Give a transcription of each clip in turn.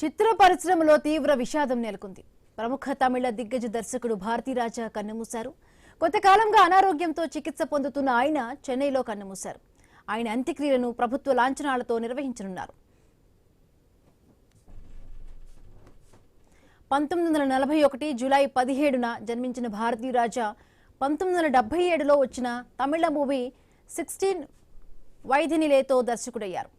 చిత్ర పరిశ్రమలో తీవ్ర విషాదం నెలకొంది. ప్రముఖ తమిళ దిగ్గజ దర్శకుడు భారతీరాజా కన్నుమూశారు. కొంతకాలంగా అనారోగ్యంతో చికిత్స పొందుతున్న ఆయన చెన్నైలో కన్నుమూశారు. ఆయన అంత్యక్రియలను ప్రభుత్వ లాంఛనాలతో నిర్వహించనున్నారు. 1941 జూలై 17న జన్మించిన భారతీరాజా 1977లో వచ్చిన తమిళ మూవీ 16 వైదినిలేతో దర్శకుడయ్యారు.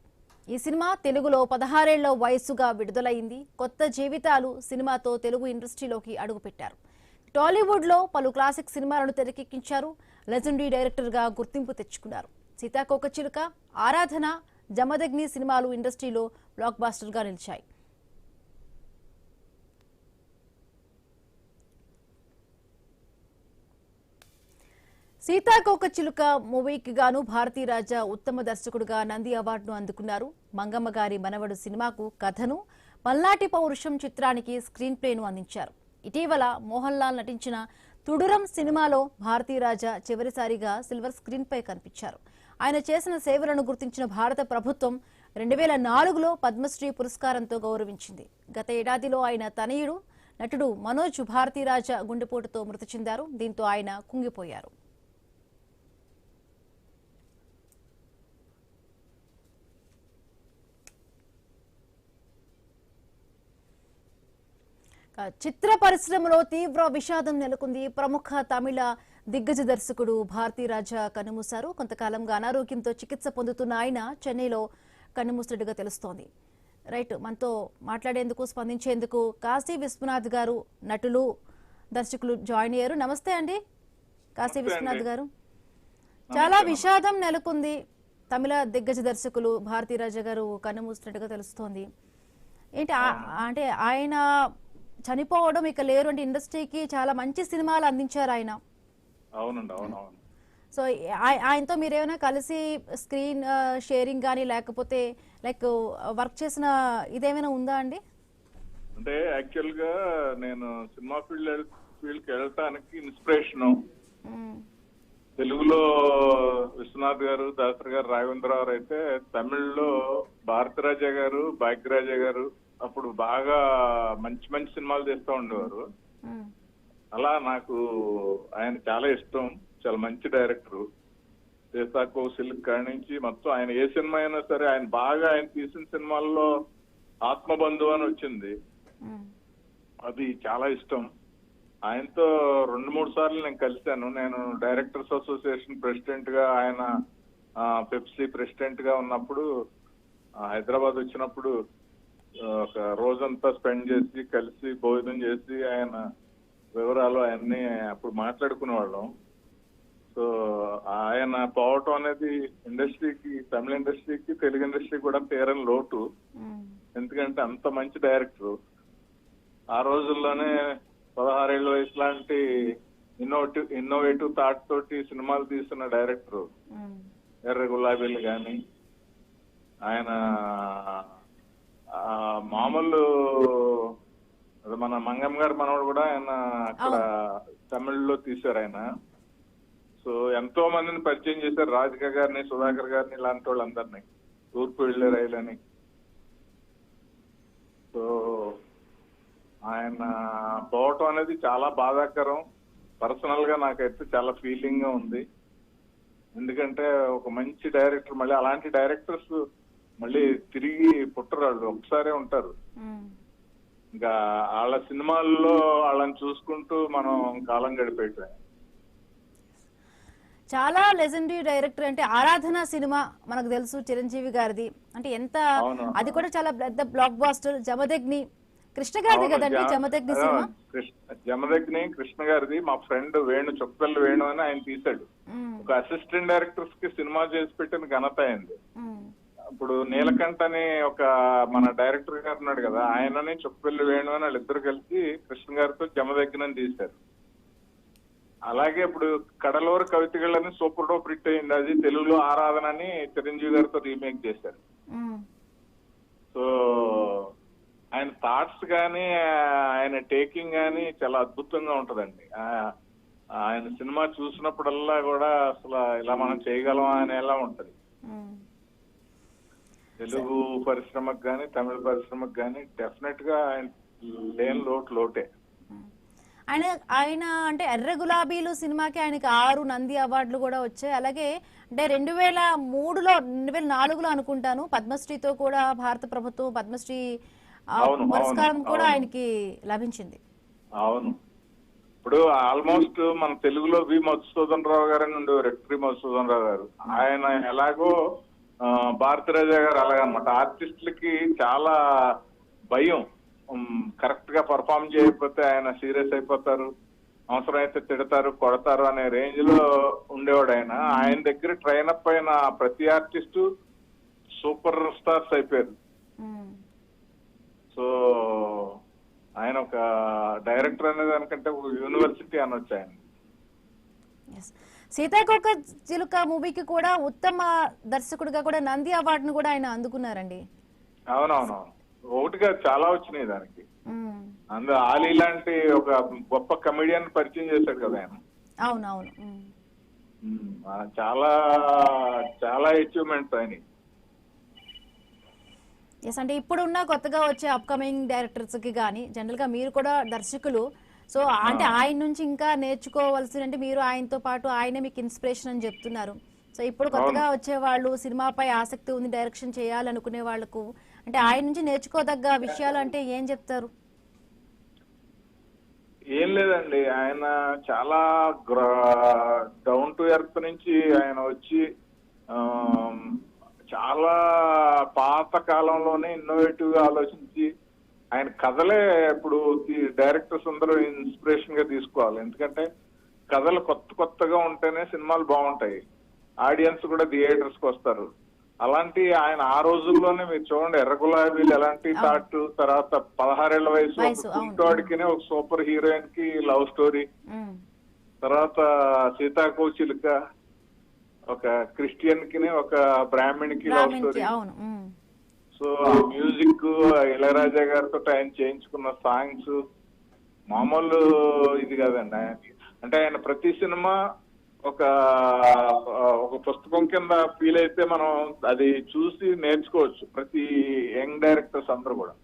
ఈ సినిమా తెలుగులో 16 ఏళ్ల వయసుగా విడుదలైంది. కొత్త జీవితాలు సినిమాతో తెలుగు ఇండస్ట్రీలోకి అడుగుపెట్టారు. టాలీవుడ్లో పలు క్లాసిక్ సినిమాలను తెరకెక్కించారు. లెజెండరీ డైరెక్టర్గా గుర్తింపు తెచ్చుకున్నారు. సీతాకోకచిలుక, ఆరాధన, జమదగ్ని సినిమాలు ఇండస్ట్రీలో బ్లాక్ బాస్టర్గా నిలిచాయి. సీతాకోకచిలుక మూవీకి గాను భారతీరాజా ఉత్తమ దర్శకుడుగా నంది అవార్డును అందుకున్నారు. మంగమ్మ గారి మనవడు సినిమాకు కథను, పల్నాటి పౌరుషం చిత్రానికి స్క్రీన్ ప్లేను అందించారు. ఇటీవల మోహన్ లాల్ నటించిన తుడురం సినిమాలో భారతీరాజా చివరిసారిగా సిల్వర్ స్క్రీన్ పై కనిపించారు. ఆయన చేసిన సేవలను గుర్తించిన భారత ప్రభుత్వం 2004లో పద్మశ్రీ పురస్కారంతో గౌరవించింది. గత ఏడాదిలో ఆయన తనయుడు నటుడు మనోజ్ భారతీరాజా గుండెపోటుతో మృతి చెందారు. దీంతో ఆయన కుంగిపోయారు. చిత్ర పరిశ్రమలో తీవ్ర విషాదం నెలకొంది. ప్రముఖ తమిళ దిగ్గజ దర్శకుడు భారతీరాజా కన్నుమూశారు. కొంతకాలంగా అనారోగ్యంతో చికిత్స పొందుతున్న ఆయన చెన్నైలో కన్నుమూసినట్టుగా తెలుస్తోంది. రైట్, మనతో మాట్లాడేందుకు, స్పందించేందుకు కాశీ విశ్వనాథ్ గారు, నటులు, దర్శకులు జాయిన్ అయ్యారు. నమస్తే అండి కాశీ విశ్వనాథ్ గారు. చాలా విషాదం నెలకొంది. తమిళ దిగ్గజ దర్శకులు భారతీరాజా గారు కన్నుమూసినట్టుగా తెలుస్తోంది. ఏంటి అంటే ఆయన చనిపోవడం, ఇక లేరు అంటే ఇండస్ట్రీకి చాలా మంచి సినిమాలు అందించారు ఆయన. అవునండి, అవునవును. సో ఆయనతో మీరేమైనా కలిసి స్క్రీన్ షేరింగ్ కానీ లేకపోతే లైక్ వర్క్ చేసిన ఇదేమైనా ఉందా అండి? అంటే యాక్చువల్ గా నేను సినిమా ఫీల్డ్కి వెళ్ళటానికి ఇన్స్పిరేషన్ తెలుగులో విశ్వనాథ్ గారు, దాసరి గారు, రాఘవేంద్రరావు అయితే తమిళ్లో భారతీరాజా గారు, భాగ్యరాజా గారు అప్పుడు బాగా మంచి మంచి సినిమాలు తీస్తూ ఉండేవారు. అలా నాకు ఆయన చాలా ఇష్టం. చాలా మంచి డైరెక్టర్. సీతాకోకచిలుక కాడి నుంచి మొత్తం ఆయన ఏ సినిమా అయినా సరే ఆయన తీసిన సినిమాల్లో ఆత్మబంధువు అని వచ్చింది, అది చాలా ఇష్టం. ఆయనతో 2-3 సార్లు నేను కలిశాను. నేను డైరెక్టర్స్ అసోసియేషన్ ప్రెసిడెంట్ గా, ఆయన పెప్సీ ప్రెసిడెంట్ గా ఉన్నప్పుడు హైదరాబాద్ వచ్చినప్పుడు ఒక రోజంతా స్పెండ్ చేసి కలిసి భోజనం చేసి ఆయన వివరాలు అవన్నీ అప్పుడు మాట్లాడుకునేవాళ్ళం. సో ఆయన పోవటం అనేది ఇండస్ట్రీకి, తమిళ ఇండస్ట్రీకి, తెలుగు ఇండస్ట్రీకి కూడా తీరని లోటు. ఎందుకంటే అంత మంచి డైరెక్టర్. ఆ రోజుల్లోనే 16 ఏళ్ల వయసు లాంటి ఇన్నోవేటివ్ థాట్ తోటి సినిమాలు తీస్తున్న డైరెక్టర్. ఎర్ర గులాబీలు గాని, ఆయన మామూలు మన మంగమ్మ గారి మనవాడు కూడా ఆయన అక్కడ తమిళ్లో తీశారు ఆయన. సో ఎంతో మందిని పరిచయం చేశారు. రాధిక గారిని, సుధాకర్ గారిని, ఇలాంటి వాళ్ళందరినీ. తూర్పు వెళ్ళే రైలు అని. సో ఆయన పోవటం అనేది చాలా బాధాకరం. పర్సనల్ గా నాకైతే చాలా ఫీలింగ్ గా ఉంది. ఎందుకంటే ఒక మంచి డైరెక్టర్, మళ్ళీ అలాంటి డైరెక్టర్స్ మళ్ళీ తిరిగి పుట్టరు, వాళ్ళు ఒకసారే ఉంటారు. ఇంకా వాళ్ళ సినిమాల్లో వాళ్ళని చూసుకుంటూ మనం కాలం గడిపేయటం. చాలా లెజెండరీ డైరెక్టర్. అంటే ఆరాధన సినిమా మనకు తెలుసు, చిరంజీవి గారిది. అంటే ఎంత, అది కూడా చాలా పెద్ద బ్లాక్ బాస్టర్. జమదగ్ని కృష్ణ గారిది కదండి జమదగ్ని సినిమా. జమదగ్ని కృష్ణ గారిది. మా ఫ్రెండ్ వేణు, చొక్కల్లి వేణు అని ఆయన తీశాడు. ఒక అసిస్టెంట్ డైరెక్టర్స్ కి సినిమా చేసి పెట్టిన ఘనత అయింది. ఇప్పుడు నీలకంఠ అని ఒక మన డైరెక్టర్ గారు ఉన్నాడు కదా, ఆయనని చొక్కల్లి వేణు అని వాళ్ళిద్దరు కలిసి కృష్ణ గారితో జమదగ్ని తీశారు. అలాగే ఇప్పుడు కడలూరు కవితలని సూపర్ డూపర్ హిట్ అయింది. అది తెలుగులో ఆరాధన అని చిరంజీవి గారితో రీమేక్ చేశారు. సో ఆయన థాట్స్ గానీ, ఆయన టేకింగ్ గానీ చాలా అద్భుతంగా ఉంటదండి. ఆయన సినిమా చూసినప్పుడల్లా కూడా అసలు ఇలా మనం చేయగలమా అనేలా ఉంటది. తెలుగు పరిశ్రమకు కానీ తమిళ పరిశ్రమకు కానీ డెఫినెట్ గా ఆయన లేని లోటే. ఆయన ఆయన అంటే ఎర్ర గులాబీలు సినిమాకి ఆయనకి 6 నంది అవార్డులు కూడా వచ్చాయి. అలాగే అంటే 2003లో 2004లో అనుకుంటాను పద్మశ్రీతో కూడా భారత ప్రభుత్వం పద్మశ్రీ పురస్కారం కూడా ఆయనకి లభించింది. అవును, ఇప్పుడు ఆల్మోస్ట్ మన తెలుగులో వి మధుసూదన్ రావు గారు అని ఉండేవారు, వి మధుసూదన్ రావు గారు. ఆయన ఎలాగో భారతరాజా గారు అలాగనమాట. ఆర్టిస్టులకి చాలా భయం, కరెక్ట్ గా పర్ఫార్మ్ చేయకపోతే ఆయన సీరియస్ అయిపోతారు, అవసరమైతే తిడతారు కొడతారు అనే రేంజ్ లో ఉండేవాడు ఆయన. ఆయన దగ్గర ట్రైన్ అప్ అయిన ప్రతి ఆర్టిస్టు సూపర్ స్టార్స్ అయిపోయారు. సో ఆయన ఒక డైరెక్టర్ అనే దానికంటే ఒక యూనివర్సిటీ అనొచ్చు ఆయన. సీతాకోక చిలుక మూవీకి కూడా ఉత్తమ దర్శకుడిగా కూడా నంది అవార్డును కూడా ఆయన అందుకున్నారండి. అవునవునవును, ఒకటిగా చాలా వచ్చినాయి దానికి. అందులో ఆలీ లాంటి ఒక గొప్ప కమెడియన్ పరిచయం చేశాడు కదా ఆయన. అవునవును, చాలా చాలా అచీవ్మెంట్స్ ఆయన. ఎస్, అంటే ఇప్పుడున్న కొత్తగా వచ్చే అప్కమింగ్ డైరెక్టర్స్ కి కానీ జనరల్ గా మీరు కూడా దర్శకులు, సో అంటే ఆయన నుంచి ఇంకా నేర్చుకోవాల్సి, అంటే మీరు ఆయనతో పాటు ఆయన మీకు ఇన్స్పిరేషన్ అని చెప్తున్నారు. సో ఇప్పుడు కొత్తగా వచ్చే వాళ్ళు సినిమాపై ఆసక్తి ఉంది, డైరెక్షన్ చేయాలనుకునే వాళ్ళకు అంటే ఆయన నుంచి నేర్చుకోదగ్గ విషయాలు అంటే ఏం చెప్తారు? ఏం లేదండి, ఆయన చాలా డౌన్ టు ఎర్త్ నుంచి ఆయన వచ్చి చాలా పాత కాలంలోనే ఇన్నోవేటివ్ గా ఆలోచించి ఆయన కథలే ఇప్పుడు డైరెక్టర్స్ అందరూ ఇన్స్పిరేషన్ గా తీసుకోవాలి. ఎందుకంటే కథలు కొత్తగా ఉంటేనే సినిమాలు బాగుంటాయి, ఆడియన్స్ కూడా థియేటర్స్ కి వస్తారు. అలాంటి ఆయన ఆ రోజుల్లోనే మీరు చూడండి, ఎర్ర గులాబీలు ఎలాంటి థాట్, తర్వాత 16 ఏళ్ల వయసు కుంటోడికి ఒక సూపర్ హీరోయిన్ కి లవ్ స్టోరీ, తర్వాత సీతాకోచిలుక ఒక క్రిస్టియన్ కి ఒక బ్రాహ్మణ్ కి లవ్ స్టోరీ. సో ఆ మ్యూజిక్ ఇళయరాజా గారితో ఆయన చేయించుకున్న సాంగ్స్ మామూలు ఇది కాదండి ఆయనకి. అంటే ఆయన ప్రతి సినిమా ఒక పుస్తకం కింద ఫీల్ అయితే మనం అది చూసి నేర్చుకోవచ్చు, ప్రతి యంగ్ డైరెక్టర్స్ అందరూ కూడా.